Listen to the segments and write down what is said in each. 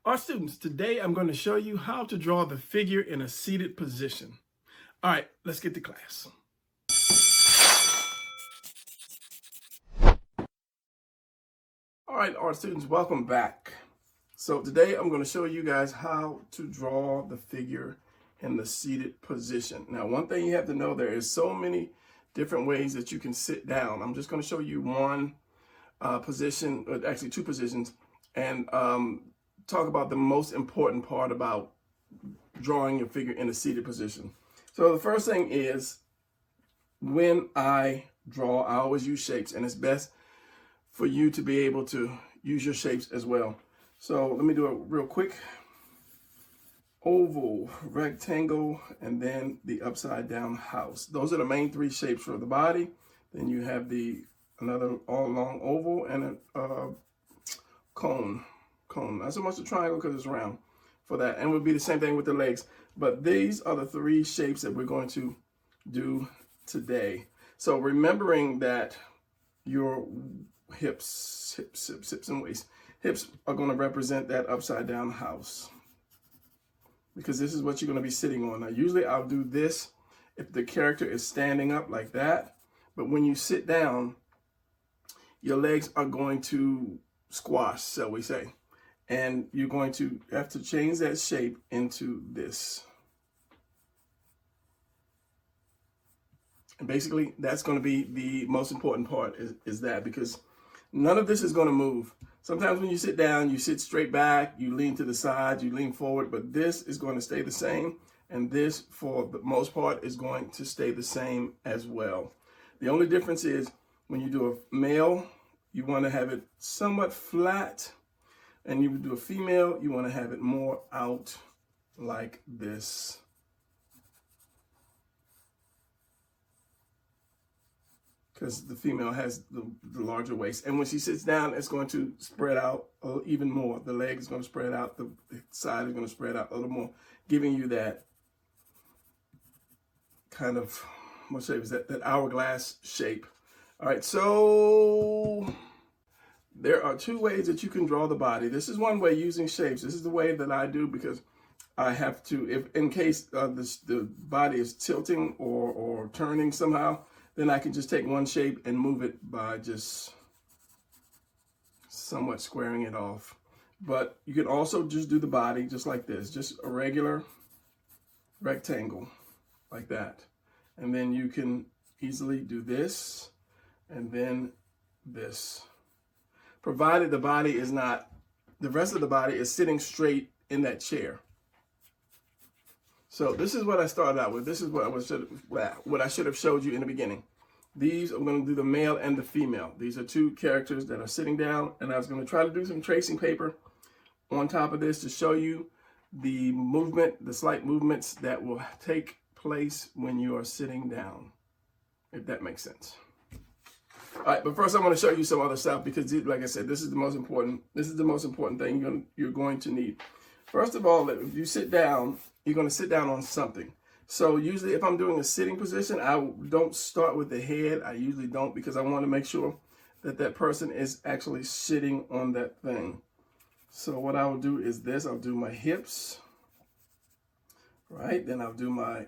Our students, today I'm going to show you how to draw the figure in a seated position. All right, let's get to class. All right, our students, welcome back. So today I'm going to show you guys how to draw the figure in the seated position. Now, one thing you have to know, there is so many different ways that you can sit down. I'm just going to show you one position, or actually two positions, and talk about the most important part about drawing your figure in a seated position. So the first thing is, when I draw, I always use shapes, and it's best for you to be able to use your shapes as well. So let me do a real quick oval, rectangle, and then the upside down house. Those are the main three shapes for the body. Then you have another all long oval and a cone. Not so much a triangle because it's round for that. And it would be the same thing with the legs. But these are the three shapes that we're going to do today. So remembering that your hips and waist. Hips are going to represent that upside down house, because this is what you're going to be sitting on. Now, usually I'll do this if the character is standing up like that. But when you sit down, your legs are going to squash, shall we say. And you're going to have to change that shape into this. And basically, that's going to be the most important part is that, because none of this is going to move. Sometimes when you sit down, you sit straight back, you lean to the side, you lean forward, but this is going to stay the same. And this, for the most part, is going to stay the same as well. The only difference is when you do a male, you want to have it somewhat flat. And you do a female, you want to have it more out like this. Because the female has the larger waist. And when she sits down, it's going to spread out even more. The leg is going to spread out, the side is going to spread out a little more, giving you that kind of, what shape is that? That hourglass shape. All right, so there are two ways that you can draw the body. This is one way, using shapes. This is the way that I do, because I have to, if in case the body is tilting or turning somehow, then I can just take one shape and move it by just somewhat squaring it off. But you can also just do the body just like this, just a regular rectangle like that. And then you can easily do this and then this, provided the body is not, the rest of the body is sitting straight in that chair. So this is what I started out with. This is what I should have showed you in the beginning. These, I'm going to do the male and the female. These are two characters that are sitting down, and I was going to try to do some tracing paper on top of this to show you the movement, the slight movements that will take place when you are sitting down, if that makes sense. All right, but first I want to show you some other stuff, because like I said, this is the most important. This is the most important thing you're going to need. First of all, if you sit down, you're going to sit down on something. So usually if I'm doing a sitting position, I don't start with the head. I usually don't, because I want to make sure that that person is actually sitting on that thing. So what I will do is this. I'll do my hips, right? Then I'll do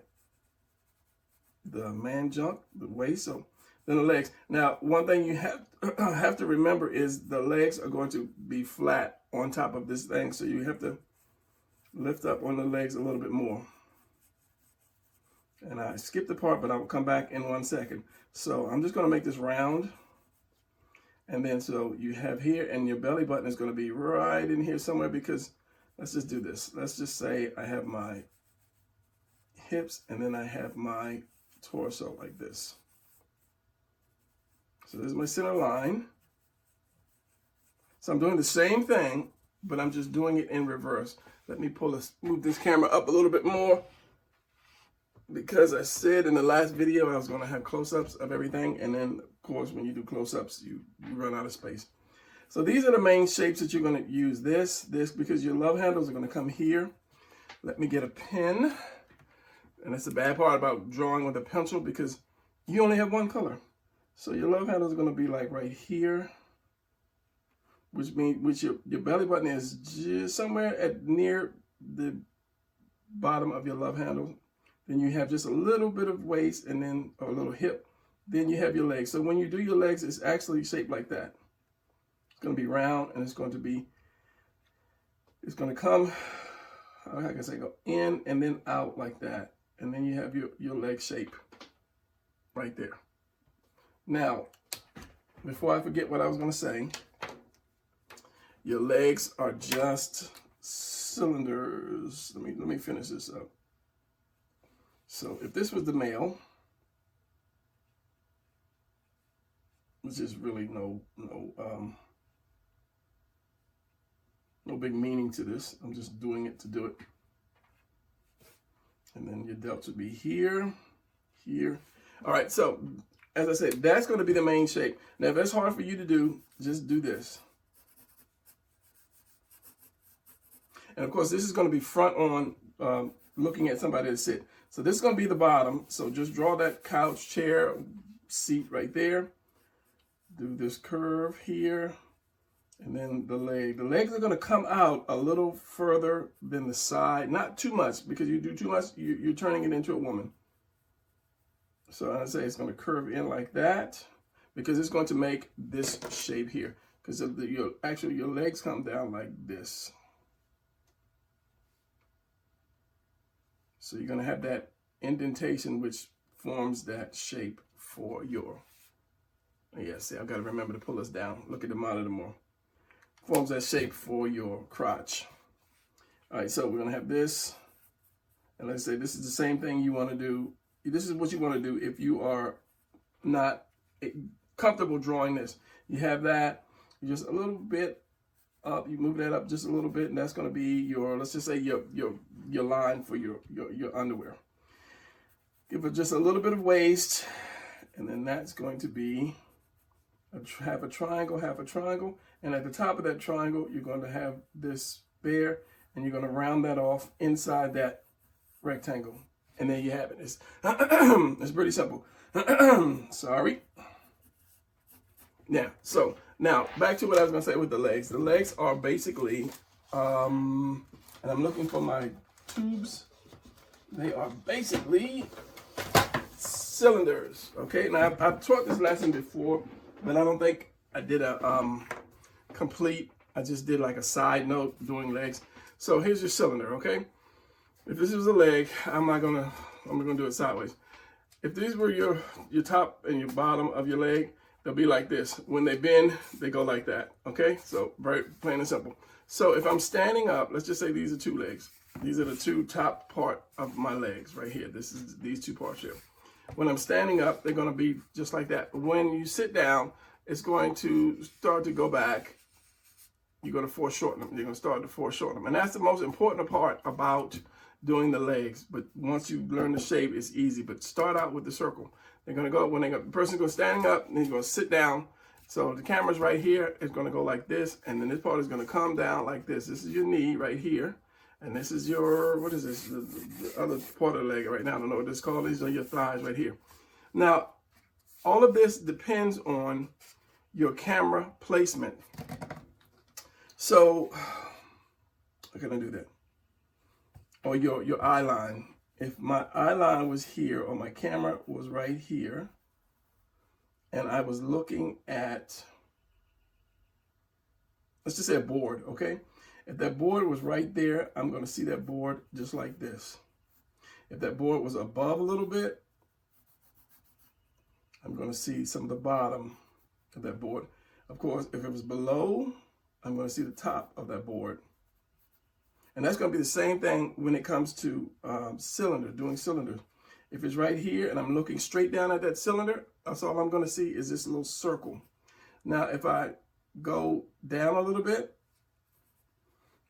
the man jump, the waist, so then the legs. Now, one thing you have to remember is the legs are going to be flat on top of this thing, so you have to lift up on the legs a little bit more. And I skipped the part, but I will come back in 1 second. So I'm just going to make this round. And then so you have here, and your belly button is going to be right in here somewhere, because let's just do this. Let's just say I have my hips, and then I have my torso like this. So this is my center line. So I'm doing the same thing, but I'm just doing it in reverse. Let me move this camera up a little bit more, because I said in the last video I was going to have close-ups of everything, and then of course when you do close-ups you run out of space. So these are the main shapes that you're going to use. This, because your love handles are going to come here. Let me get a pen. And that's the bad part about drawing with a pencil, because you only have one color. So your love handles are going to be like right here. which your belly button is just somewhere at near the bottom of your love handle. Then you have just a little bit of waist and then a little hip. Then you have your legs. So when you do your legs, it's actually shaped like that. It's going to be round, and it's going to come, how can I say, go in and then out like that. And then you have your leg shape right there. Now, before I forget what I was going to say, your legs are just cylinders. Let me finish this up. So if this was the male, which is really no big meaning to this. I'm just doing it to do it. And then your delts would be here, here. All right, so as I said, that's going to be the main shape. Now, if it's hard for you to do, just do this. And of course, this is going to be front on looking at somebody to sit. So this is going to be the bottom. So just draw that couch, chair, seat right there. Do this curve here. And then the leg. The legs are going to come out a little further than the side. Not too much, because you do too much, you're turning it into a woman. So I say it's going to curve in like that, because it's going to make this shape here. Because your legs come down like this. So you're going to have that indentation, which forms that shape for your, yeah, see, I've got to remember to pull this down. Look at the monitor more. Forms that shape for your crotch. All right, so we're going to have this. And let's say this is the same thing you want to do. This is what you want to do if you are not comfortable drawing this. You have that, just a little bit up. You move that up just a little bit, and that's going to be your, let's just say your line for your underwear. Give it just a little bit of waist, and then that's going to be half a triangle, and at the top of that triangle, you're going to have this there, and you're going to round that off inside that rectangle, and there you have it. It's pretty simple. Sorry. Now back to what I was going to say with the legs. The legs are basically, and I'm looking for my tubes. They are basically cylinders. Okay, now I've taught this lesson before, but I don't think I did a complete. I just did like a side note doing legs. So here's your cylinder. Okay, if this was a leg, I'm gonna do it sideways. If these were your top and your bottom of your leg, they'll be like this. When they bend, they go like that. Okay, so very plain and simple. So if I'm standing up, let's just say these are two legs. These are the two top part of my legs right here. This is these two parts here. When I'm standing up, they're going to be just like that. When you sit down, it's going to start to go back. You're going to foreshorten them. You're going to start to foreshorten them. And that's the most important part about doing the legs. But once you learn the shape, it's easy. But start out with the circle. They're going to go, the person's going to standing up, and he's going to sit down. So the camera's right here. It's going to go like this. And then this part is going to come down like this. This is your knee right here. And this is your, what is this? The other part of the leg right now. I don't know what this is called. These are your thighs right here. Now, all of this depends on your camera placement. So, how can I do that? Or your eye line. If my eye line was here, or my camera was right here, and I was looking at, let's just say a board, okay? If that board was right there, I'm going to see that board just like this. If that board was above a little bit, I'm going to see some of the bottom of that board. Of course, if it was below, I'm going to see the top of that board. And that's going to be the same thing when it comes to doing cylinders. If it's right here and I'm looking straight down at that cylinder, that's all I'm going to see is this little circle. Now, if I go down a little bit,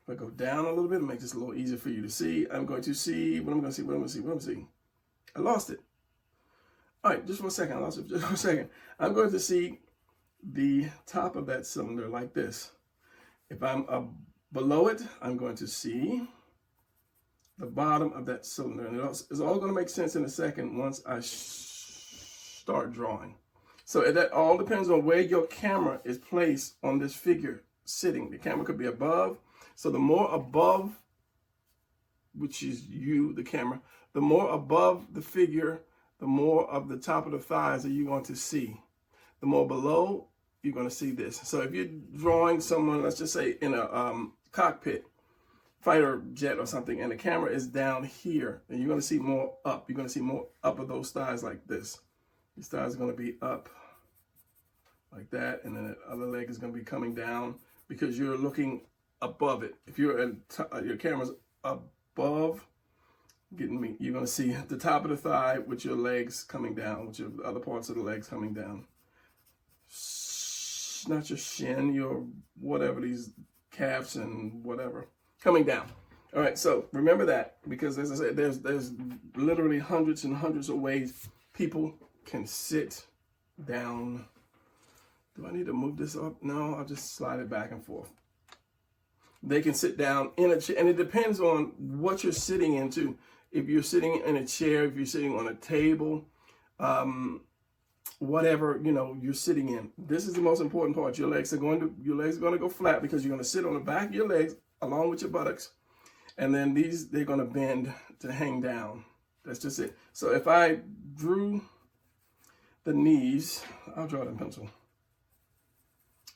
it makes this a little easier for you to see. I'm going to see, what I'm going to see. I lost it. All right, just for a second, I lost it just for a second. I'm going to see the top of that cylinder like this. If I'm below it, I'm going to see the bottom of that cylinder. And it's all going to make sense in a second once I start drawing. So that all depends on where your camera is placed on this figure sitting. The camera could be above. So the more above, which is you, the camera, the more above the figure, the more of the top of the thighs that you're going to see. The more below, you're going to see this. So if you're drawing someone, let's just say in a cockpit, fighter jet or something, and the camera is down here, then you're going to see more up. You're going to see more up of those thighs like this. These thighs are going to be up like that, and then the other leg is going to be coming down because you're looking above it. If you're your camera's above, getting me, you're going to see the top of the thigh with your legs coming down, with your other parts of the legs coming down. Not your shin, your whatever, these calves and whatever coming down. All right, so remember that, because as I said, there's literally hundreds and hundreds of ways people can sit down. Do I need to move this up? No, I'll just slide it back and forth. They can sit down in a chair, and it depends on what you're sitting into. If you're sitting in a chair, if you're sitting on a table, whatever, you know, you're sitting in. This is the most important part. Your legs are going to go flat because you're going to sit on the back of your legs along with your buttocks. And then they're going to bend to hang down. That's just it. So if I drew the knees, I'll draw it in pencil.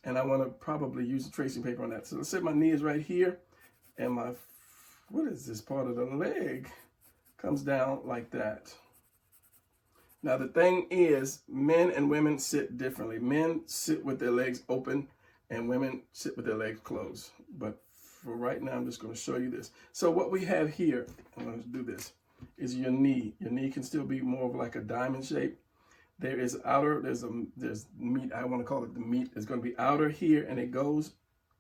And I want to probably use the tracing paper on that. So let's say my knee is right here, and what is this part of the leg comes down like that. Now the thing is, men and women sit differently. Men sit with their legs open, and women sit with their legs closed. But for right now, I'm just going to show you this. So what we have here, I'm going to do this, is your knee. Your knee can still be more of like a diamond shape. There is outer, there's meat, I want to call it the meat. It's going to be outer here, and it goes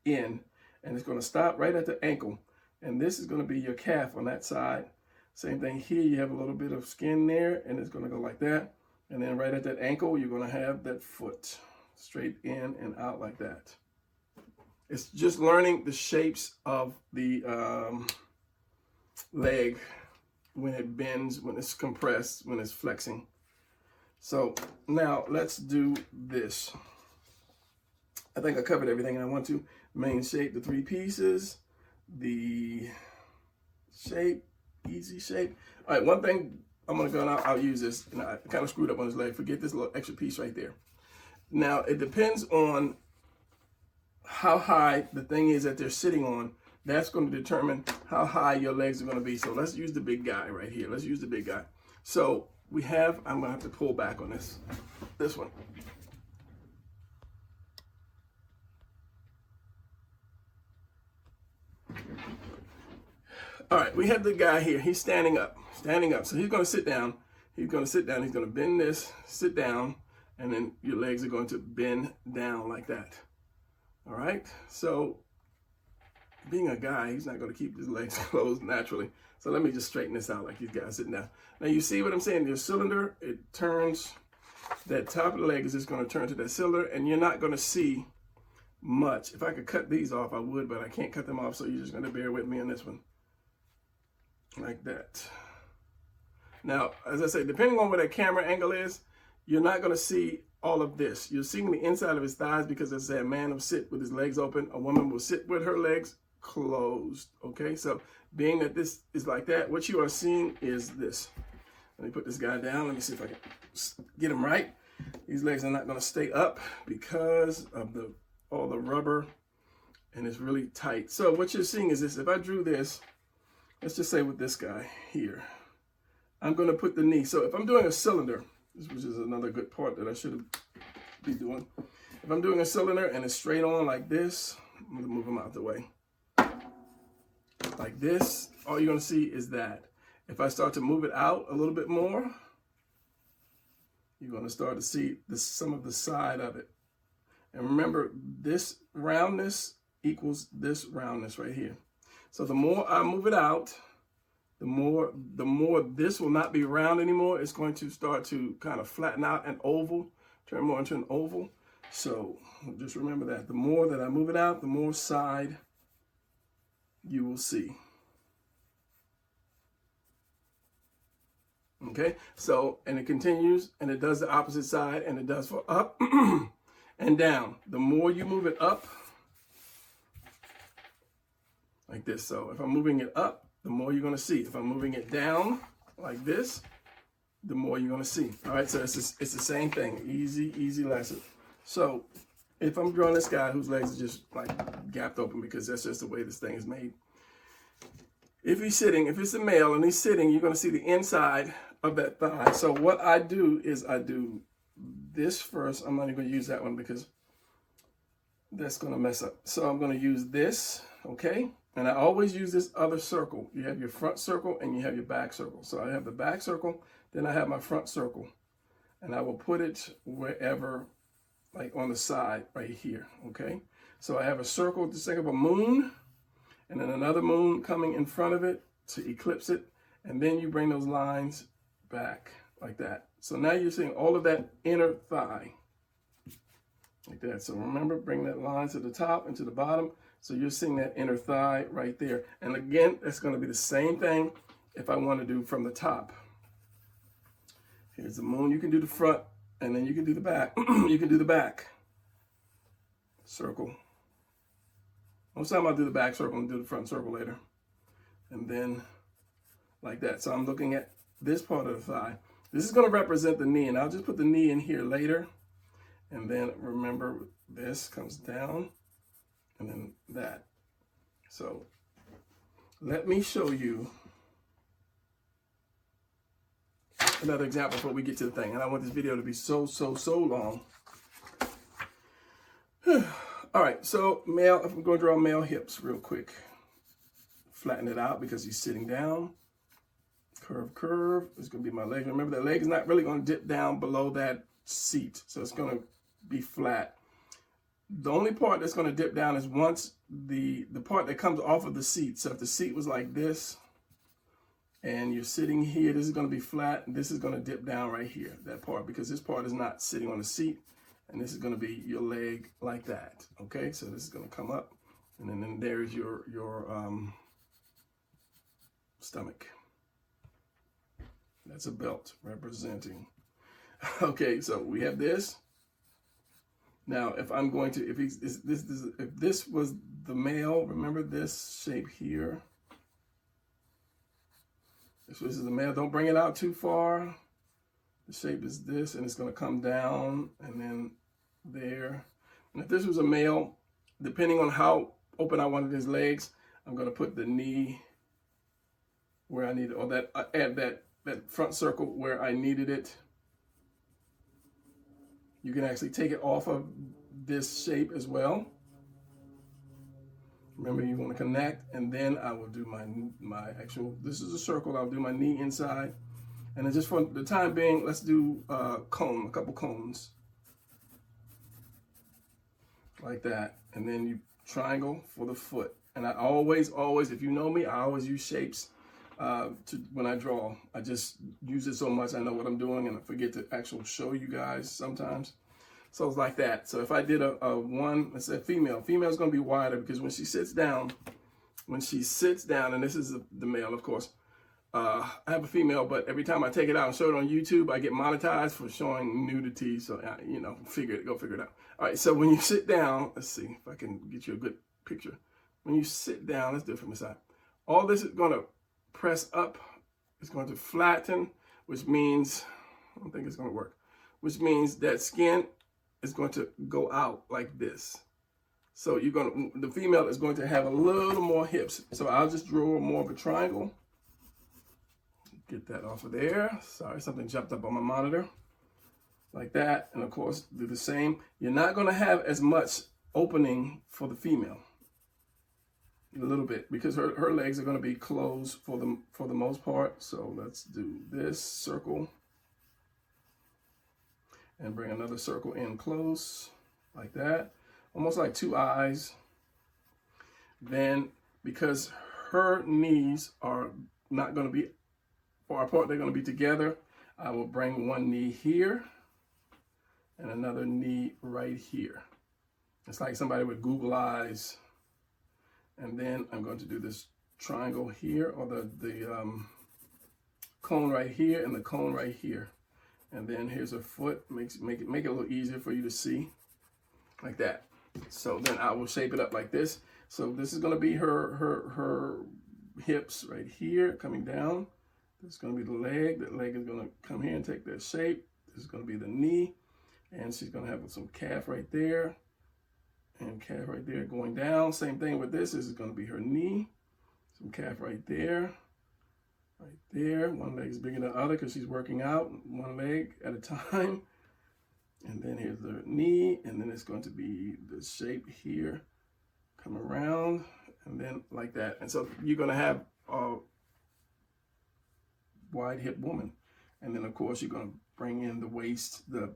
in, and it's going to stop right at the ankle. And this is going to be your calf on that side. Same thing here, you have a little bit of skin there, and it's going to go like that. And then right at that ankle, you're going to have that foot straight in and out like that. It's just learning the shapes of the leg when it bends, when it's compressed, when it's flexing. So now let's do this. I think I covered everything I want to. Main shape, the three pieces, the shape, easy shape. All right, one thing I'm gonna go now, I'll use this, and I kind of screwed up on his leg. Forget this little extra piece right there. Now, it depends on how high the thing is that they're sitting on. That's going to determine how high your legs are going to be. So let's use the big guy right here. Let's use the big guy. So we have, I'm going to have to pull back on this one. All right, we have the guy here. He's standing up. So he's going to sit down. He's going to bend this, sit down, and then your legs are going to bend down like that. All right, so being a guy, he's not going to keep his legs closed naturally. So let me just straighten this out like these guys sitting down. Now you see what I'm saying? Your cylinder, it turns, that top of the leg is just going to turn to that cylinder, and you're not going to see much. If I could cut these off, I would, but I can't cut them off, so you're just going to bear with me on this one. Like that. Now, as I say, depending on where that camera angle is, you're not going to see all of this. You're seeing the inside of his thighs because, as I said, a man will sit with his legs open. A woman will sit with her legs closed. Okay, so being that this is like that, what you are seeing is this. Let me put this guy down. Let me see if I can get him right. These legs are not going to stay up because of all the rubber, and it's really tight. So what you're seeing is this. If I drew this, let's just say with this guy here, I'm going to put the knee. So if I'm doing a cylinder, which is another good part that I should be doing. If I'm doing a cylinder and it's straight on like this, I'm going to move them out the way. Like this, all you're going to see is that. If I start to move it out a little bit more, you're going to start to see some of the side of it. And remember, this roundness equals this roundness right here. So the more I move it out, the more this will not be round anymore. It's going to start to kind of flatten out an oval, turn more into an oval. So just remember that. The more that I move it out, the more side you will see. Okay, so, and it continues, and it does the opposite side, and it does for up and down. The more you move it up, like this. So if I'm moving it up, the more you're going to see. If I'm moving it down like this, the more you're going to see. All right, so it's the same thing. Easy lesson. So if I'm drawing this guy whose legs are just like gapped open, because that's just the way this thing is made. If he's sitting, if it's a male and he's sitting, you're going to see the inside of that thigh. So what I do is I do this first. I'm not even going to use that one because that's going to mess up. So I'm going to use this, okay? And I always use this other circle. You have your front circle and you have your back circle. So I have the back circle, then I have my front circle. And I will put it wherever, like on the side right here, okay? So I have a circle, just think of a moon, and then another moon coming in front of it to eclipse it. And then you bring those lines back like that. So now you're seeing all of that inner thigh like that. So remember, bring that line to the top and to the bottom. So you're seeing that inner thigh right there. And again, that's going to be the same thing if I want to do from the top. Here's the moon. You can do the front, and then you can do the back. You can do the back circle. Most time I'll do the back circle and do the front circle later. And then like that. So I'm looking at this part of the thigh. This is going to represent the knee, and I'll just put the knee in here later. And then remember, this comes down, and then that. So let me show you another example before we get to the thing. And I want this video to be so long. All right, so male, I'm going to draw male hips real quick. Flatten it out because he's sitting down. Curve. It's going to be my leg. Remember, that leg is not really going to dip down below that seat. So it's going to be flat. The only part that's going to dip down is once the part that comes off of the seat. So if the seat was like this and you're sitting here, this is going to be flat. And this is going to dip down right here, that part, because this part is not sitting on the seat. And this is going to be your leg like that. Okay, so this is going to come up. And then there's your stomach. That's a belt representing. Okay, so we have this. Now, if I'm going to, if this was the male, remember this shape here. If this is the male, don't bring it out too far. The shape is this, and it's going to come down, and then there. And if this was a male, depending on how open I wanted his legs, I'm going to put the knee where I need it, or that add that front circle where I needed it. You can actually take it off of this shape as well. Remember, you want to connect, and then I will do my actual, this is a circle, I'll do my knee inside. And then just for the time being, let's do a couple cones. Like that. And then you triangle for the foot. And I always, if you know me, I always use shapes when I draw. I just use it so much, I know what I'm doing, and I forget to actually show you guys sometimes. So it's like that. So if I did a one, let's say female is going to be wider because when she sits down, and this is the male, of course, I have a female, but every time I take it out and show it on YouTube, I get monetized for showing nudity. So, you know, go figure it out. All right, so when you sit down, let's see if I can get you a good picture. When you sit down, let's do it from the side. All this is going to press up. It's going to flatten, which means, I don't think it's going to work, which means that skin is going to go out like this. So the female is going to have a little more hips. So I'll just draw more of a triangle. Get that off of there. Sorry, something jumped up on my monitor. Like that. And of course, do the same. You're not going to have as much opening for the female. A little bit, because her legs are going to be closed for the most part. So let's do this circle. And bring another circle in close. Like that. Almost like two eyes. Then, because her knees are not going to be far apart, they're going to be together, I will bring one knee here and another knee right here. It's like somebody with Google eyes. And then I'm going to do this triangle here, or the cone right here and the cone right here. And then here's her foot. Make it a little easier for you to see, like that. So then I will shape it up like this. So this is going to be her hips right here coming down. This is going to be the leg. That leg is going to come here and take that shape. This is going to be the knee. And she's going to have some calf right there. And calf right there going down. Same thing with this. This is going to be her knee. Some calf right there. Right there. One leg is bigger than the other because she's working out. One leg at a time. And then here's the knee. And then it's going to be the shape here. Come around. And then like that. And so you're going to have a wide hip woman. And then of course you're going to bring in the waist, the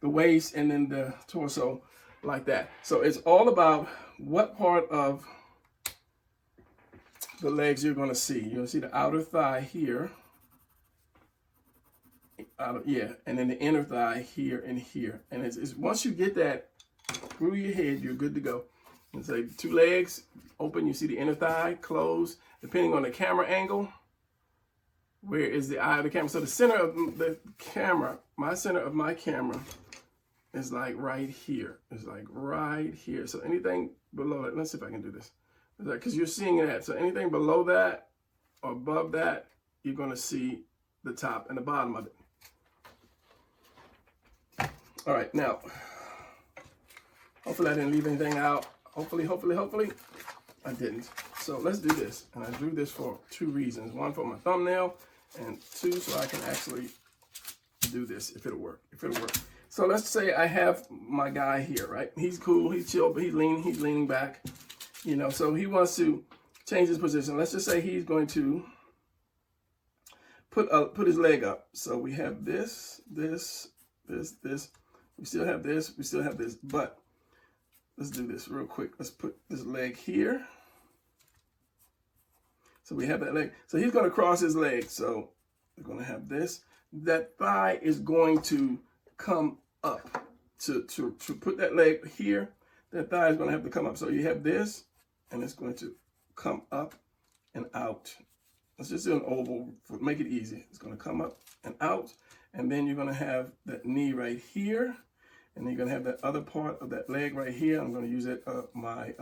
waist, and then the torso like that. So it's all about what part of the legs you're going to see. You're going to see the outer thigh here. And then the inner thigh here and here. And it's once you get that through your head, you're good to go. And say 2 legs open, you see the inner thigh closed. Depending on the camera angle, where is the eye of the camera? So the center of the camera, my center of my camera is like right here. It's like right here. So anything below that, let's see if I can do this. Because you're seeing that. So anything below that or above that, you're going to see the top and the bottom of it. All right, now, hopefully I didn't leave anything out. Hopefully, I didn't. So let's do this. And I drew this for 2 reasons. 1 for my thumbnail, and 2 so I can actually do this if it'll work. So let's say I have my guy here, right? He's cool, he's chill, but he's leaning back. You know, so he wants to change his position. Let's just say he's going to put his leg up. So we have this. We still have this, but let's do this real quick. Let's put this leg here. So we have that leg. So he's going to cross his leg. So we're going to have this. That thigh is going to come up. To put that leg here, that thigh is going to have to come up. So you have this, and it's going to come up and out. Let's just do an oval, make it easy. It's going to come up and out. And then you're going to have that knee right here. And then you're going to have that other part of that leg right here. I'm going to use it, my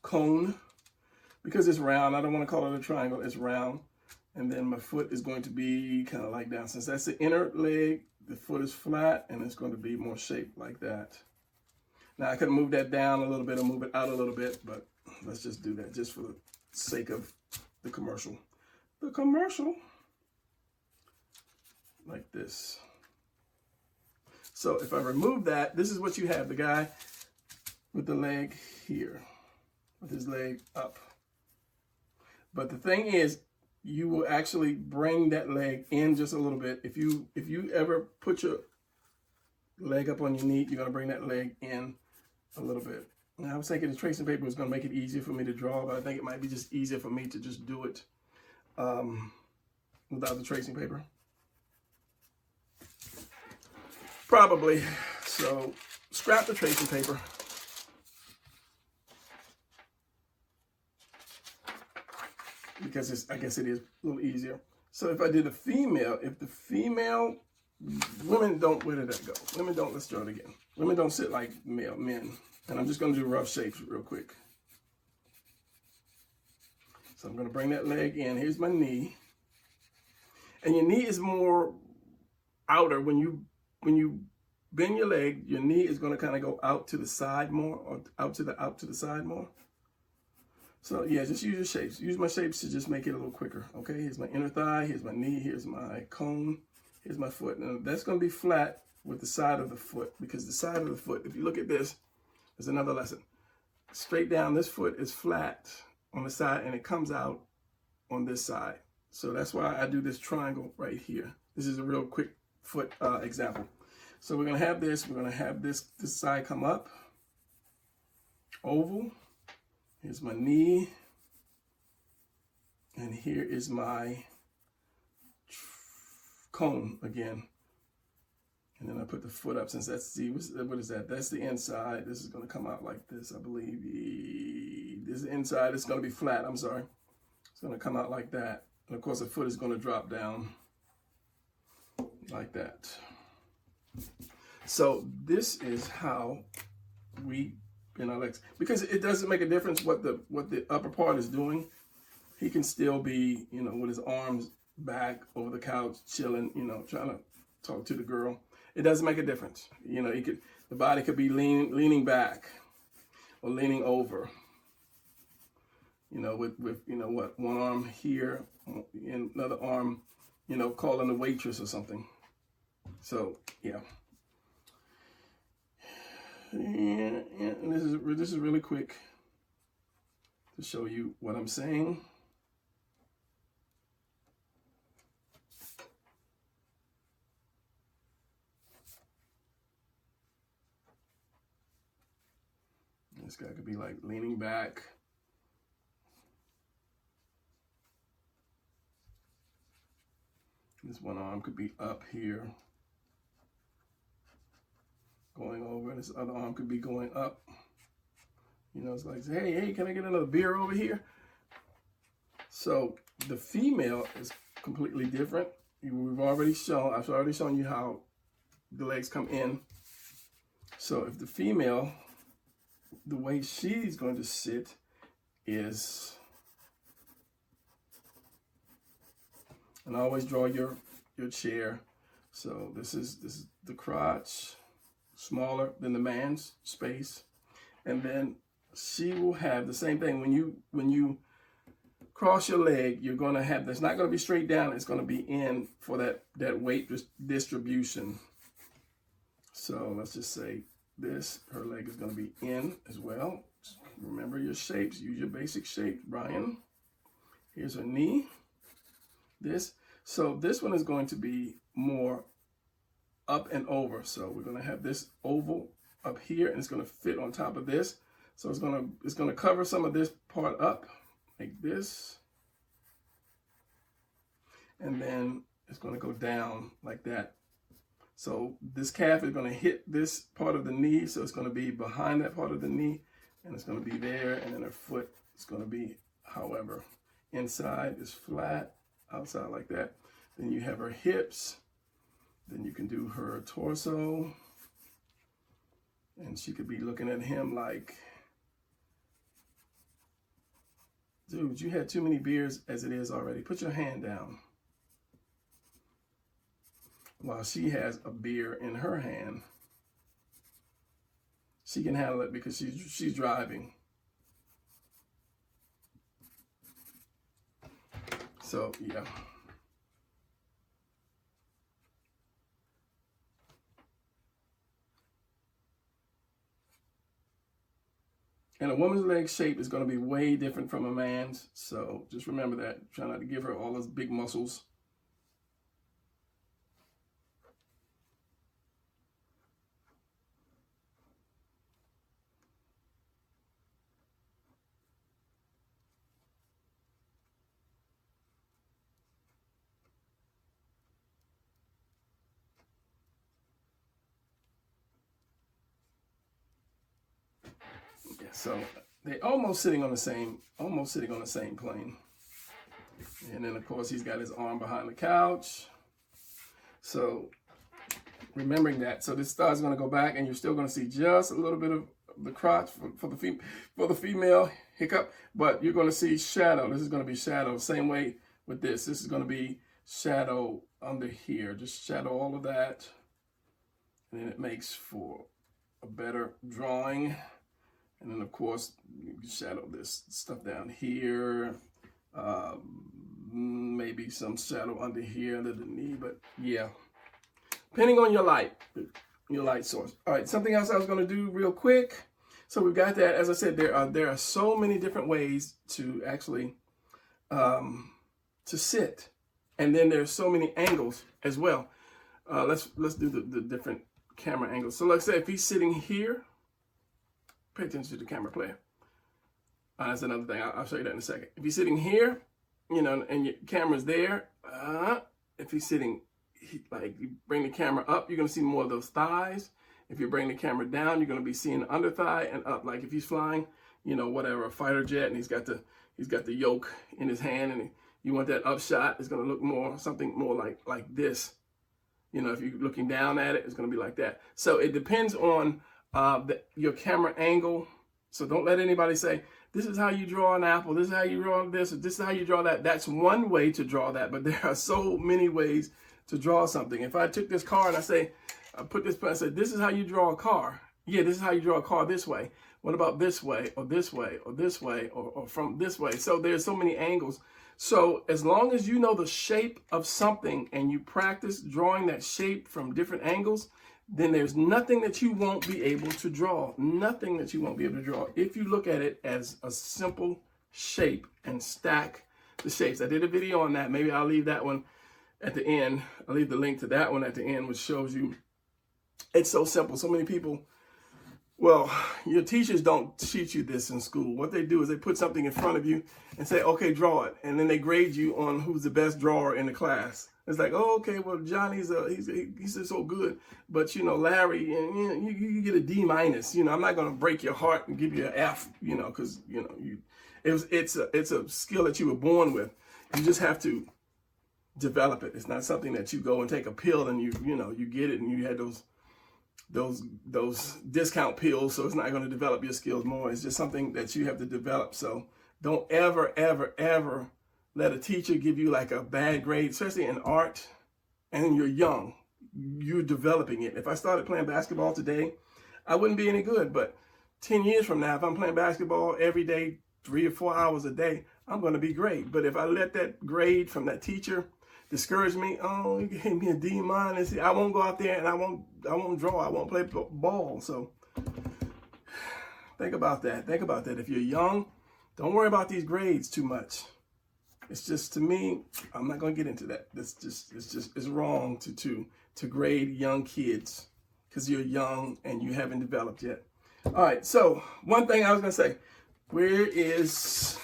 cone, because it's round. I don't want to call it a triangle. It's round. And then my foot is going to be kind of like down. Since that's the inner leg, the foot is flat, and it's going to be more shaped like that. Now, I could move that down a little bit or move it out a little bit, but let's just do that just for the sake of the commercial. The commercial. Like this. So if I remove that, this is what you have. The guy with the leg here, with his leg up. But the thing is, you will actually bring that leg in just a little bit. If you ever put your leg up on your knee, you're going to bring that leg in a little bit. Now, I was thinking the tracing paper was going to make it easier for me to draw, but I think it might be just easier for me to just do it without the tracing paper. Probably. So scrap the tracing paper. Because I guess it is a little easier. So if I did a female, women don't, where did that go? Women don't, let's draw it again. Women don't sit like men. And I'm just going to do rough shapes real quick. So I'm going to bring that leg in. Here's my knee. And your knee is more outer. When you bend your leg, your knee is going to kind of go out to the side more, or out to the side more. So yeah, just use your shapes. Use my shapes to just make it a little quicker. Okay, here's my inner thigh, here's my knee, here's my cone, here's my foot. Now that's going to be flat with the side of the foot, because the side of the foot, if you look at this, there's another lesson. Straight down, this foot is flat on the side and it comes out on this side. So that's why I do this triangle right here. This is a real quick foot example. So we're going to have this. We're going to have this side come up. Oval. Here's my knee. And here is my cone again. And then I put the foot up, since that's, see, what is that? That's the inside. This is going to come out like this, I believe. This inside is going to be flat. I'm sorry. It's going to come out like that. And of course, the foot is going to drop down like that. So this is how we legs, because it doesn't make a difference what the upper part is doing. He can still be, with his arms back over the couch, chilling, trying to talk to the girl. It doesn't make a difference. The body could be leaning back or leaning over. With one arm here and another arm, calling a waitress or something. So yeah. And this is really quick to show you what I'm saying. This guy could be like leaning back. This one arm could be up here, going over. This other arm could be going up. It's like, hey, can I get another beer over here? So the female is completely different. I've already shown you how the legs come in. So if the female, the way she's going to sit is, and always draw your chair. So this is the crotch, smaller than the man's space, and then she will have the same thing. When you cross your leg, you're going to have, it's not going to be straight down. It's going to be in for that weight distribution. So let's just say her leg is going to be in as well. Remember your shapes. Use your basic shapes, Brian. Here's her knee. So this one is going to be more up and over. So we're going to have this oval up here, and it's going to fit on top of this. So it's going to cover some of this part up like this, and then it's going to go down like that. So this calf is going to hit this part of the knee, so it's going to be behind that part of the knee, and it's going to be there, and then her foot is going to be, however, inside is flat, outside like that. Then you have her hips, then you can do her torso, and she could be looking at him like, dude, you had too many beers as it is already. Put your hand down. While she has a beer in her hand, she can handle it because she's driving. So yeah. And a woman's leg shape is going to be way different from a man's. So just remember that. Try not to give her all those big muscles. So they're almost sitting on the same plane. And then of course he's got his arm behind the couch. So remembering that, so this star is going to go back, and you're still going to see just a little bit of the crotch for the female hiccup, but you're going to see shadow. This is going to be shadow. Same way with this. This is going to be shadow under here. Just shadow all of that, and then it makes for a better drawing. And then, of course, you can shadow this stuff down here. Maybe some shadow under here, under the knee. But, yeah. Depending on your light source. All right, something else I was going to do real quick. So we've got that. As I said, there are so many different ways to actually to sit. And then there's so many angles as well. Let's do the different camera angles. So let's say if he's sitting here. Pay attention to the camera, player. That's another thing. I'll show you that in a second. If he's sitting here, and your camera's there, if he's sitting, like you bring the camera up, you're going to see more of those thighs. If you bring the camera down, you're going to be seeing the under thigh and up. Like if he's flying, whatever, a fighter jet, and he's got the yoke in his hand, and you want that up shot, it's going to look something more like this. If you're looking down at it, it's going to be like that. So it depends on your camera angle So don't let anybody say, this is how you draw an apple, this is how you draw this, or this is how you draw that. That's one way to draw that, but there are so many ways to draw something. If I took this car and I put this, I said, this is how you draw a car. Yeah, this is how you draw a car this way. What about this way, or this way, or this way, or from this way? So there's so many angles. So as long as you know the shape of something and you practice drawing that shape from different angles, then there's nothing that you won't be able to draw. Nothing that you won't be able to draw. If you look at it as a simple shape and stack the shapes. I did a video on that. Maybe I'll leave that one at the end. I'll leave the link to that one at the end, which shows you it's so simple. So many people, well, your teachers don't teach you this in school. What they do is they put something in front of you and say, okay, draw it. And then they grade you on who's the best drawer in the class. It's like, oh, okay, well, Johnny's he's so good, but Larry, and you get a D minus. I'm not gonna break your heart and give you an F, because it's a skill that you were born with. You just have to develop it. It's not something that you go and take a pill and you get it and you had those discount pills, so it's not going to develop your skills more. It's just something that you have to develop. So don't ever, ever, ever let a teacher give you like a bad grade, especially in art, and you're young. You're developing it. If I started playing basketball today, I wouldn't be any good. But 10 years from now, if I'm playing basketball every day, 3 or 4 hours a day, I'm going to be great. But if I let that grade from that teacher discourage me, oh, you gave me a D minus, I won't go out there and I won't draw. I won't play ball. So think about that. Think about that. If you're young, don't worry about these grades too much. It's just, to me, I'm not going to get into that. It's wrong to grade young kids because you're young and you haven't developed yet. All right. So one thing I was going to say, where is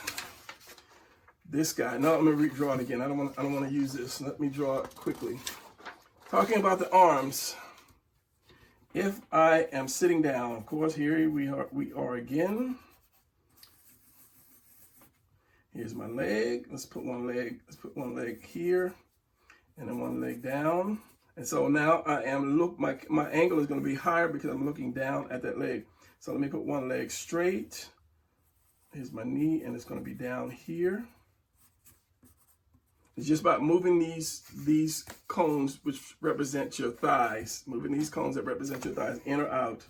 this guy? No, I'm going to redraw it again. I don't want to use this. Let me draw it quickly. Talking about the arms. If I am sitting down, of course, here we are again. Here's my leg. Let's put one leg here, and then one leg down. And so now I am my angle is going to be higher because I'm looking down at that leg. So let me put one leg straight. Here's my knee, and it's going to be down here. It's just about moving these cones, which represent your thighs. Moving these cones that represent your thighs in or out.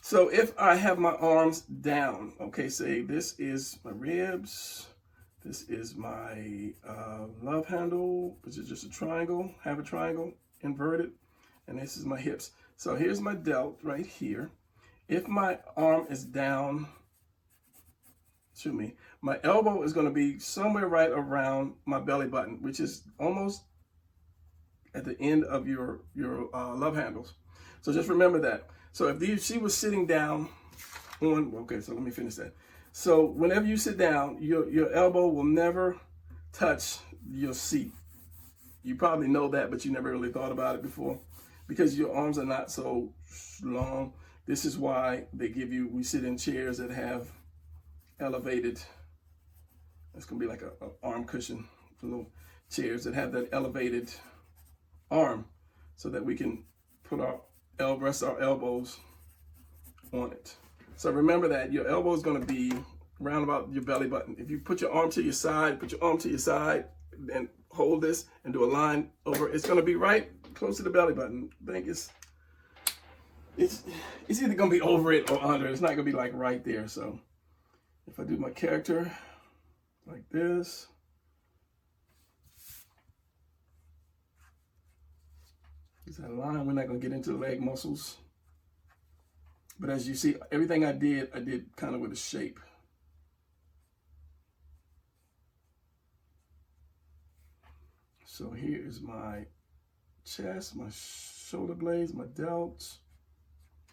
So if I have my arms down, okay, say this is my ribs, this is my love handle, which is just a triangle, have a triangle, inverted, and this is my hips. So here's my delt right here. If my arm is down, my elbow is going to be somewhere right around my belly button, which is almost at the end of your love handles. So just remember that. So if she was sitting down on, okay, so let me finish that. So whenever you sit down, your elbow will never touch your seat. You probably know that, but you never really thought about it before because your arms are not so long. This is why we sit in chairs that have elevated, it's gonna be like a arm cushion, little chairs that have that elevated arm so that we can put rest our elbows on it. So remember that your elbow is going to be around about your belly button. If you put your arm to your side, and hold this and do a line over, it's going to be right close to the belly button. I think it's either going to be over it or under. It's not going to be like right there. So if I do my character like this, is that line? We're not going to get into the leg muscles. But as you see, everything I did kind of with a shape. So here is my chest, my shoulder blades, my delts.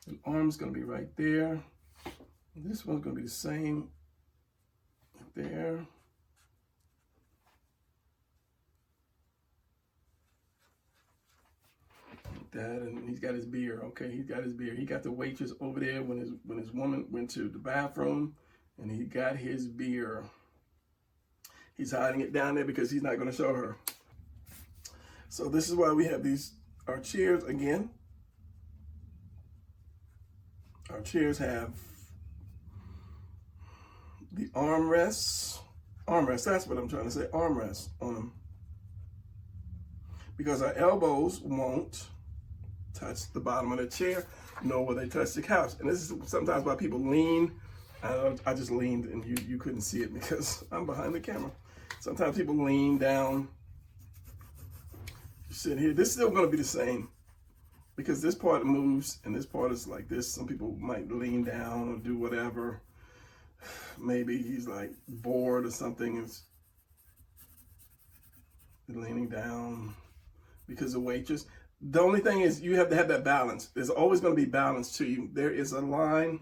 And arm's going to be right there. And this one's going to be the same right there. That, and he's got his beer. Okay, he's got his beer. He got the waitress over there when his woman went to the bathroom, and he got his beer. He's hiding it down there because he's not going to show her. So this is why we have our chairs again. Our chairs have the armrests, that's what I'm trying to say, armrests on them. Because our elbows won't touch the bottom of the chair, nor will they touch the couch. And this is sometimes why people lean. I just leaned and you couldn't see it because I'm behind the camera. Sometimes people lean down, sit here. This is still gonna be the same because this part moves and this part is like this. Some people might lean down or do whatever. Maybe he's like bored or something and leaning down because of waitress. The only thing is you have to have that balance. There's always going to be balance to you. There is a line.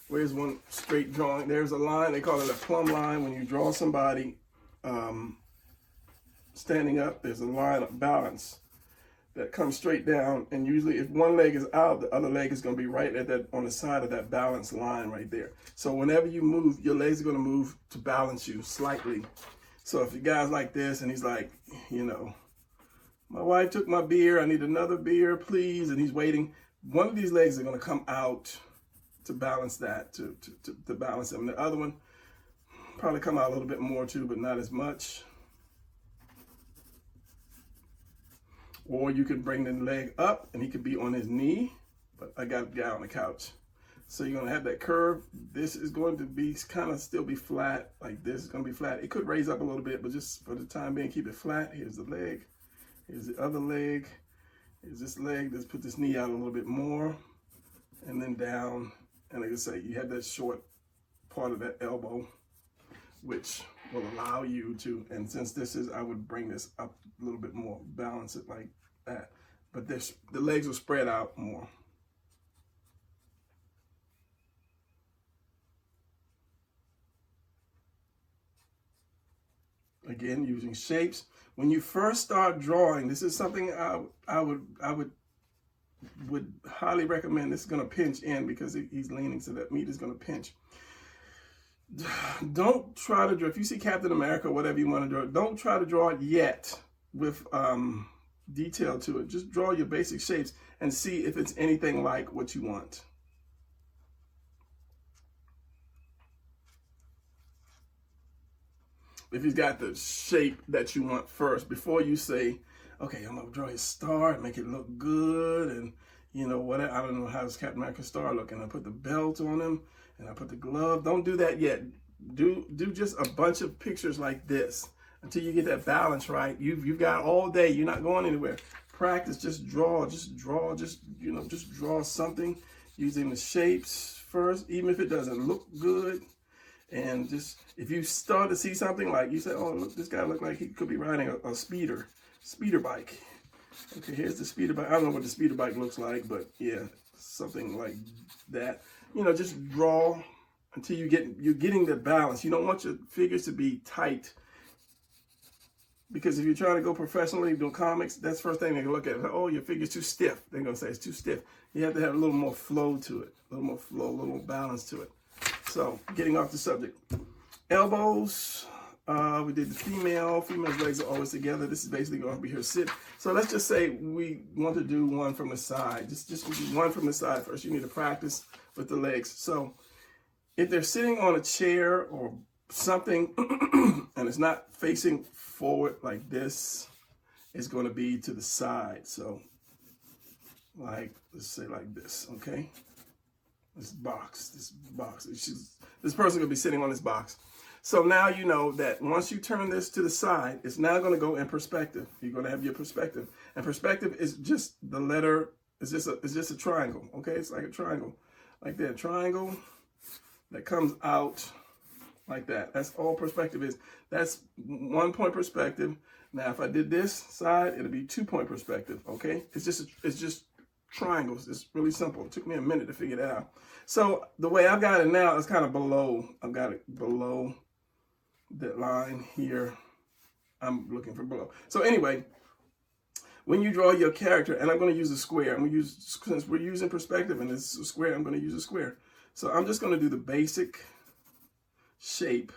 Where's one straight drawing? There's a line. They call it a plumb line. When you draw somebody standing up, there's a line of balance that comes straight down. And usually if one leg is out, the other leg is going to be right at that, on the side of that balance line right there. So whenever you move, your legs are going to move to balance you slightly. So if the guy's like this and he's like, you know, my wife took my beer, I need another beer, please. And he's waiting. One of these legs are going to come out to balance that, to balance him. The other one probably come out a little bit more too, but not as much. Or you could bring the leg up and he could be on his knee, but I got the guy on the couch. So you're gonna have that curve. This is going to be kind of still be flat, like this is gonna be flat. It could raise up a little bit, but just for the time being, keep it flat. Here's the leg, here's the other leg, here's this leg. Let's put this knee out a little bit more, and then down. And like I say, you have that short part of that elbow, which will allow you to, and since this is, I would bring this up a little bit more, balance it like that. But this, the legs will spread out more. Again, using shapes. When you first start drawing, this is something I would highly recommend. This is going to pinch in because he's leaning, so that meat is going to pinch. Don't try to draw, if you see Captain America or whatever you want to draw, don't try to draw it yet with detail to it. Just draw your basic shapes and see if it's anything like what you want. If he's got the shape that you want first, before you say, okay, I'm gonna draw his star and make it look good, and you know what, I don't know how does Captain America's star look, and I put the belt on him and I put the glove. Don't do that yet. Do just a bunch of pictures like this until you get that balance right. You've got all day. You're not going anywhere. Practice. Just draw. Just draw something using the shapes first, even if it doesn't look good. And just, if you start to see something like, you say, oh, look, this guy look like he could be riding a speeder bike. Okay, here's the speeder bike. I don't know what the speeder bike looks like, but yeah, something like that. You know, just draw until you're getting the balance. You don't want your figures to be tight, because if you're trying to go professionally doing comics, that's the first thing they can look at. Oh, your figure's too stiff. They're gonna say it's too stiff. You have to have a little more flow to it, a little more flow, a little more balance to it. So, getting off the subject. Elbows, we did the female's legs are always together. This is basically going to be her sit. So let's just say we want to do one from the side. Just do one from the side first. You need to practice with the legs. So if they're sitting on a chair or something and it's not facing forward like this, it's going to be to the side. So like, let's say like this, okay? This box. This person could be sitting on this box. So now you know that once you turn this to the side, it's now going to go in perspective. You're going to have your perspective, and perspective is just the letter. It's just a triangle. Okay, it's like a triangle, like that triangle that comes out like that. That's all perspective is. That's 1 point perspective. Now, if I did this side, it'll be 2 point perspective. Okay, it's just triangles. It's really simple. It took me a minute to figure that out. So the way I've got it now is kind of below. I've got it below that line here. I'm looking for below. So anyway, when you draw your character, and I'm going to use a square. I'm going to use, since we're using perspective and it's a square, I'm going to use a square. So I'm just going to do the basic shape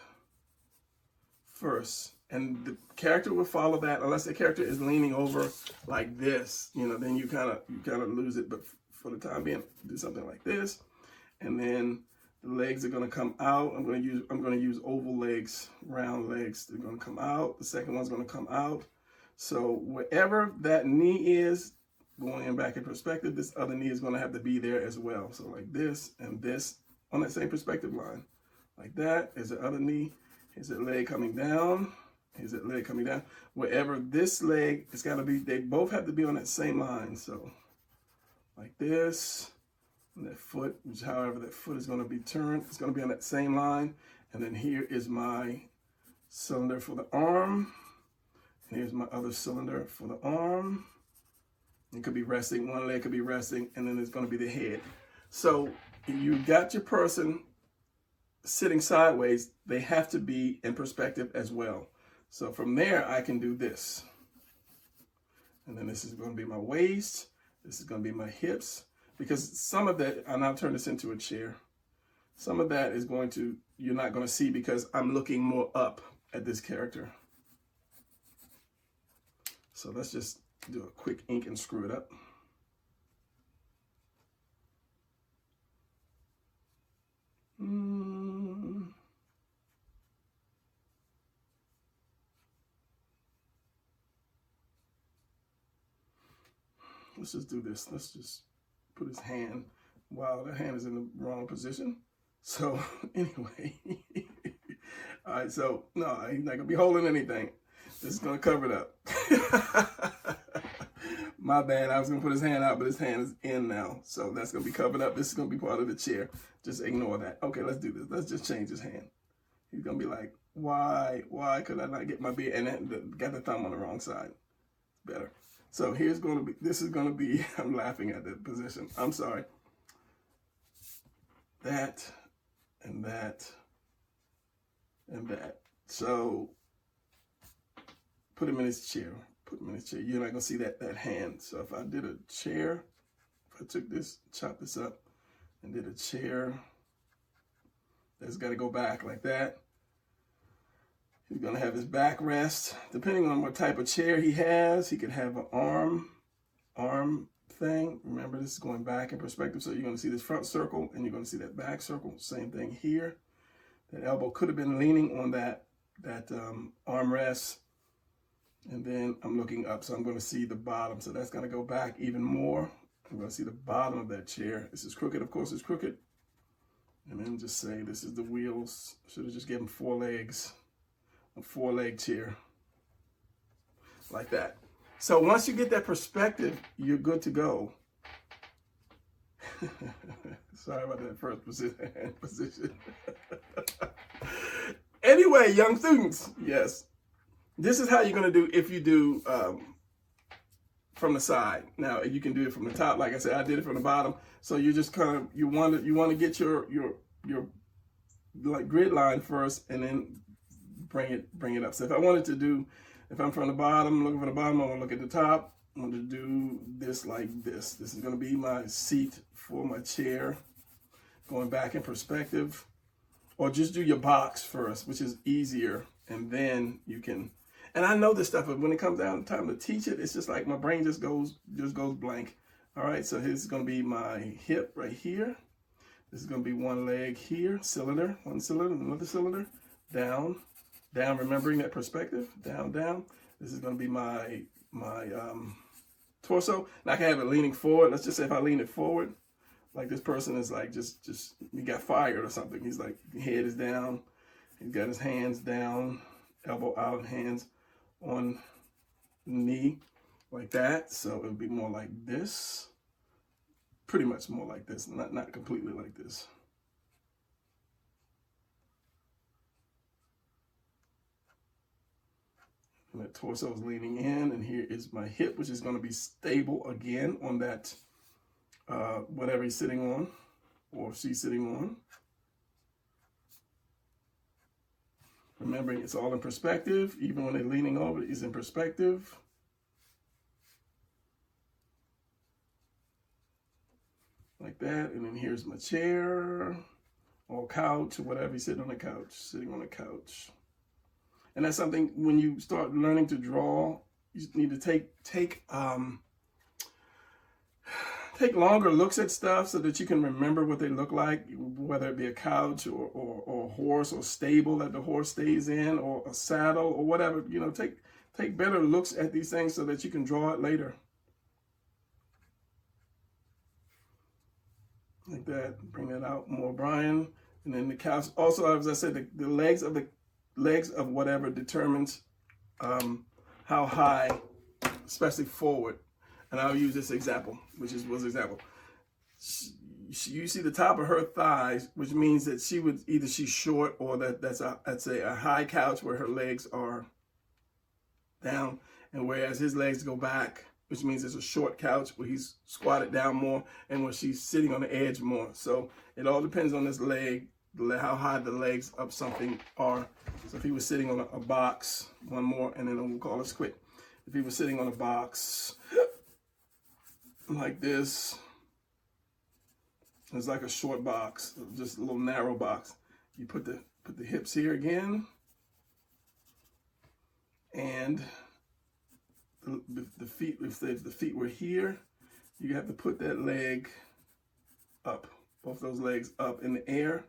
first. And the character will follow that, unless the character is leaning over like this, you know, then you kind of lose it. But for the time being, do something like this, and then The legs are going to come out. I'm going to use oval legs, round legs. They're going to come out. The second one's going to come out. So wherever that knee is, going in back in perspective, this other knee is going to have to be there as well. So like this and this on that same perspective line. Like that is the other knee. Here's that leg coming down. Here's that leg coming down. Wherever this leg, it's got to be, they both have to be on that same line. So like this. And that foot, which however that foot is going to be turned, it's going to be on that same line. And then here is my cylinder for the arm. And here's my other cylinder for the arm. It could be resting, one leg could be resting, and then there's going to be the head. So you got your person sitting sideways, they have to be in perspective as well. So from there, I can do this. And then this is going to be my waist. This is going to be my hips. Because some of that, and I'll turn this into a chair, some of that is going to, you're not going to see because I'm looking more up at this character. So let's just do a quick ink and screw it up. Let's just do this. Let's just put his hand. Wow, that hand is in the wrong position. So anyway, all right, so no, he's not gonna be holding anything. This is gonna cover it up. My bad, I was gonna put his hand out, but his hand is in now. So that's gonna be covered up. This is gonna be part of the chair. Just ignore that. Okay, let's do this. Let's just change his hand. He's gonna be like, why could I not get my beard? And then got the thumb on the wrong side. Better. So here's going to be, this is going to be, I'm laughing at the position. I'm sorry. That, and that, and that. So put him in his chair. Put him in his chair. You're not going to see that hand. So if I did a chair, if I took this, chopped this up, and did a chair, that's got to go back like that. He's going to have his back rest. Depending on what type of chair he has, he could have an arm thing. Remember, this is going back in perspective. So you're going to see this front circle and you're going to see that back circle. Same thing here. That elbow could have been leaning on that armrest. And then I'm looking up, so I'm going to see the bottom. So that's going to go back even more. I'm going to see the bottom of that chair. This is crooked. Of course, it's crooked. And then just say this is the wheels. Should have just given 4 legs. A 4-leg chair like that. So once you get that perspective, you're good to go. Sorry about that first position. Anyway, young students, yes, this is how you're going to do if you do from the side. Now you can do it from the top. Like I said, I did it from the bottom. So you just kind of you want to get your like grid line first, and then bring it up. So if I wanted to do, if I'm from the bottom, looking for the bottom, I'm gonna look at the top. I'm gonna do this like this. This is gonna be my seat for my chair, going back in perspective. Or just do your box first, which is easier, and then you can. And I know this stuff, but when it comes down to time to teach it, it's just like my brain just goes blank. All right, so here's gonna be my hip right here. This is gonna be one leg here, cylinder, one cylinder, another cylinder, down. Down, remembering that perspective, down, down. This is going to be my torso. And I can have it leaning forward. Let's just say if I lean it forward, like this person is like just he got fired or something. He's like, head is down. He's got his hands down, elbow out, hands on knee, like that. So it would be more like this. Pretty much more like this, not completely like this. And that torso is leaning in, and here is my hip, which is going to be stable again on that, whatever he's sitting on, or she's sitting on. Remembering it's all in perspective, even when they're leaning over, it's in perspective. Like that, and then here's my chair, or couch, or whatever, he's sitting on the couch, sitting on the couch. And that's something, when you start learning to draw, you need to take take longer looks at stuff so that you can remember what they look like, whether it be a couch or a horse or stable that the horse stays in, or a saddle or whatever. You know, take better looks at these things so that you can draw it later. Like that. Bring that out more, Brian. And then the couch. Also, as I said, the legs of whatever determines how high, especially forward. And I'll use this example, which was example. You see the top of her thighs, which means that she's short, or that's a high couch where her legs are down, and whereas his legs go back, which means it's a short couch where he's squatted down more, and where she's sitting on the edge more. So it all depends on this leg, how high the legs of something are. So if he was sitting on a box, one more, and then we'll call this quit. If he was sitting on a box like this, it's like a short box, just a little narrow box. You put the hips here again, and the feet, if the feet were here, you have to put that leg up, both those legs up in the air,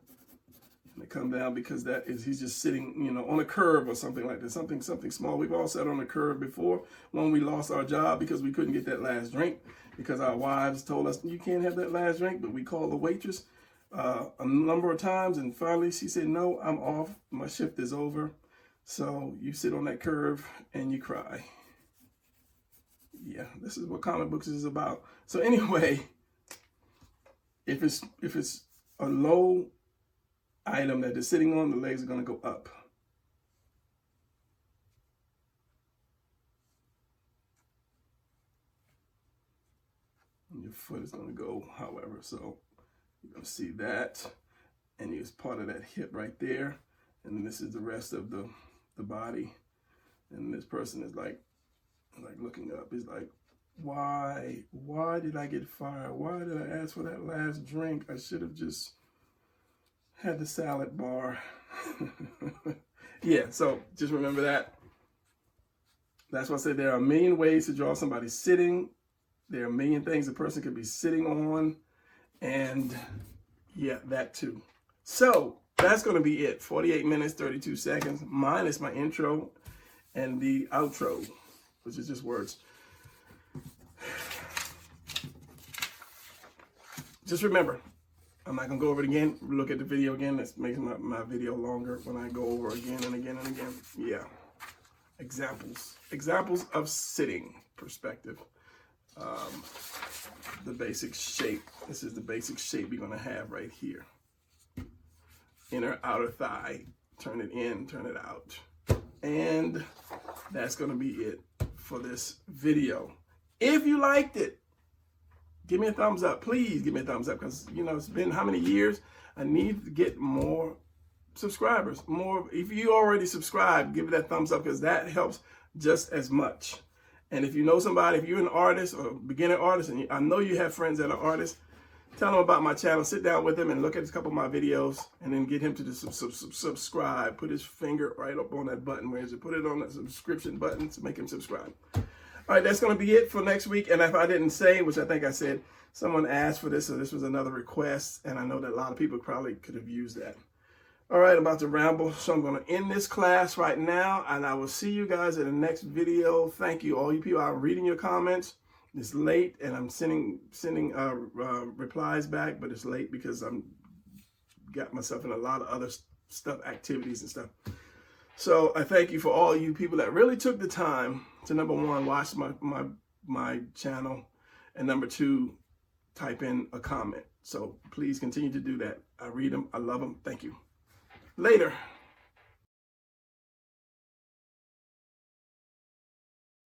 and they come down, because he's just sitting, you know, on a curb or something like that, something small. We've all sat on a curb before when we lost our job because we couldn't get that last drink, because our wives told us you can't have that last drink, but we called the waitress a number of times, and finally she said, no, I'm off, my shift is over. So you sit on that curve and you cry. Yeah, this is what comic books is about. So anyway, if it's a low item that they're sitting on, the legs are going to go up. And your foot is going to go however. So you're going to see that, and it's part of that hip right there. And this is the rest of the body. And this person is like looking up. He's like, why did I get fired? Why did I ask for that last drink? I should have just had the salad bar. Yeah, so just remember that. That's why I said there are a million ways to draw somebody sitting. There are a million things a person could be sitting on. And yeah, that too. So that's going to be it. 48 minutes, 32 seconds, minus my intro and the outro, which is just words. Just remember, I'm not going to go over it again. Look at the video again. That's making my video longer when I go over again and again and again. Yeah. Examples of sitting perspective. The basic shape. This is the basic shape you're going to have right here. Inner, outer thigh. Turn it in, turn it out. And that's going to be it for this video. If you liked it, give me a thumbs up. Please give me a thumbs up, because, you know, it's been how many years? I need to get more subscribers. More. If you already subscribed, give it that thumbs up, because that helps just as much. And if you know somebody, if you're an artist or beginner artist, and I know you have friends that are artists, tell them about my channel. Sit down with them and look at a couple of my videos, and then get him to subscribe. Put his finger right up on that button. Where is it? Put it on that subscription button to make him subscribe. All right, that's going to be it for next week. And if I didn't say, which I think I said, someone asked for this, so this was another request, and I know that a lot of people probably could have used that. All right, I'm about to ramble, so I'm going to end this class right now, and I will see you guys in the next video. Thank you, all you people. I'm reading your comments. It's late, and I'm sending replies back, but it's late because I'm got myself in a lot of other activities and stuff. So I thank you for all you people that really took the time to, number one, watch my channel, and number two, type in a comment. So please continue to do that. I read them. I love them. Thank you. Later.